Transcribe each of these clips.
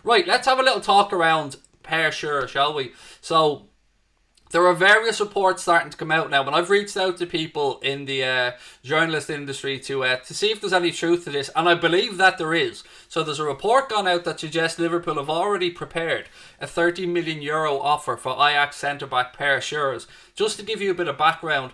Right, let's have a little talk around Per Sure, shall we? So, there are various reports starting to come out now, and I've reached out to people in the journalist industry to see if there's any truth to this, and I believe that there is. So there's a report gone out that suggests Liverpool have already prepared a €30 million offer for Ajax centre-back Per Schuurs. Just to give you a bit of background,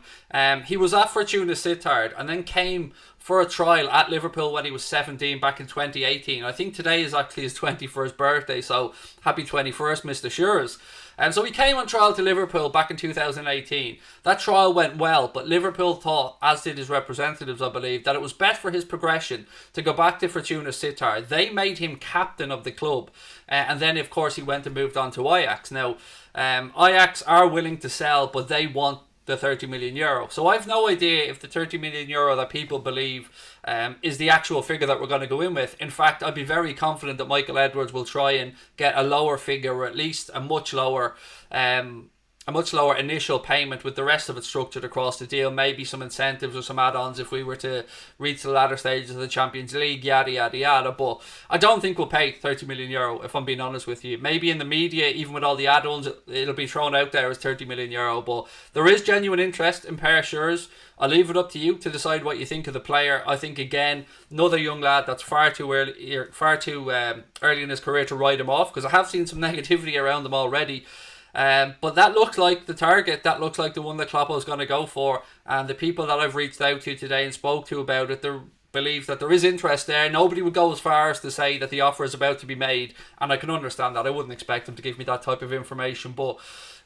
he was at Fortuna Sittard and then came for a trial at Liverpool when he was 17 back in 2018. I think today is actually his 21st birthday, so happy 21st, Mr. Schuurs. And so he came on trial to Liverpool back in 2018. That trial went well, but Liverpool thought, as did his representatives, I believe, that it was best for his progression to go back to Fortuna Sittard. They made him captain of the club, and then, of course, he went and moved on to Ajax. Now, Ajax are willing to sell, but they want the €30 million. So I've no idea if the €30 million that people believe is the actual figure that we're going to go in with. In fact, I'd be very confident that Michael Edwards will try and get a lower figure, or at least a much lower initial payment, with the rest of it structured across the deal. Maybe some incentives or some add-ons if we were to reach the latter stages of the Champions League, yada yada yada. But I don't think we'll pay €30 million, if I'm being honest with you. Maybe in the media, even with all the add-ons, it'll be thrown out there as €30 million. But there is genuine interest in Per Schuurs. I'll leave it up to you to decide what you think of the player. I think, again, another young lad that's far too early in his career to write him off, because I have seen some negativity around him already. But that looks like the target. That looks like the one that Kloppo's going to go for. And the people that I've reached out to today and spoke to about it, they believe that there is interest there. Nobody would go as far as to say that the offer is about to be made, and I can understand that. I wouldn't expect them to give me that type of information. But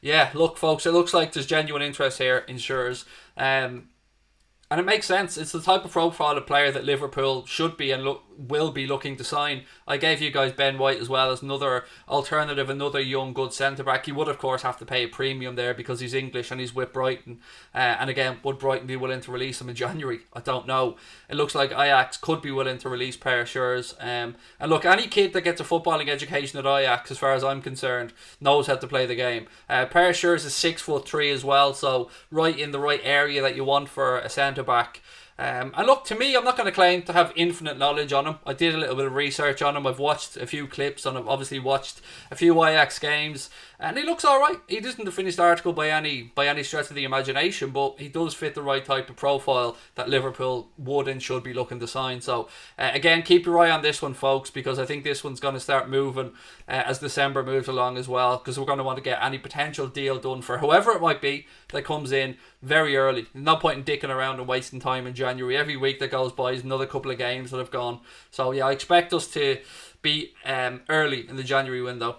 yeah, look, folks, it looks like there's genuine interest here in Schuurs. And it makes sense. It's the type of profile of player that Liverpool should be and will be looking to sign. I gave you guys Ben White as well as another alternative, another young, good centre-back. He would, of course, have to pay a premium there because he's English and he's with Brighton. And again, would Brighton be willing to release him in January? I don't know. It looks like Ajax could be willing to release Per Schuurs. And look, any kid that gets a footballing education at Ajax, as far as I'm concerned, knows how to play the game. Per Schuurs is 6'3" as well, so right in the right area that you want for a centre-back. And look, to me, I'm not going to claim to have infinite knowledge on him. I did a little bit of research on him. I've watched a few clips and I've obviously watched a few Ajax games, and he looks alright. He isn't a finished article by any stretch of the imagination, but he does fit the right type of profile that Liverpool would and should be looking to sign. So again, keep your eye on this one, folks, because I think this one's going to start moving as December moves along as well, because we're going to want to get any potential deal done for whoever it might be that comes in very early. There's no point in dicking around and wasting time in January. Every week that goes by is another couple of games that have gone. So yeah, I expect us to be early in the January window.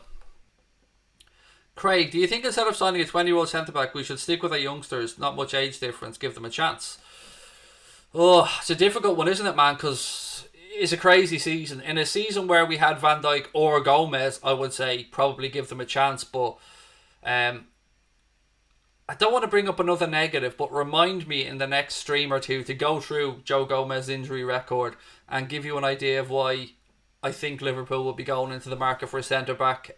Craig, do you think instead of signing a 20-year-old centre-back, we should stick with our youngsters? Not much age difference, give them a chance. Oh, it's a difficult one, isn't it, man? Because it's a crazy season. In a season where we had Van Dijk or Gomez, I would say probably give them a chance. But I don't want to bring up another negative, but remind me in the next stream or two to go through Joe Gomez's injury record and give you an idea of why I think Liverpool will be going into the market for a centre-back.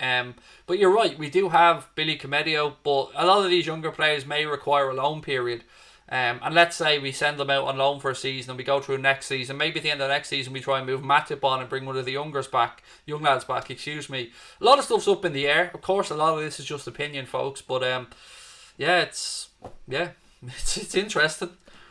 But you're right, we do have Billy Comedio, but a lot of these younger players may require a loan period. And let's say we send them out on loan for a season and we go through next season. Maybe at the end of next season we try and move Matip on and bring one of the young lads back. A lot of stuff's up in the air. Of course, a lot of this is just opinion, folks. But it's interesting.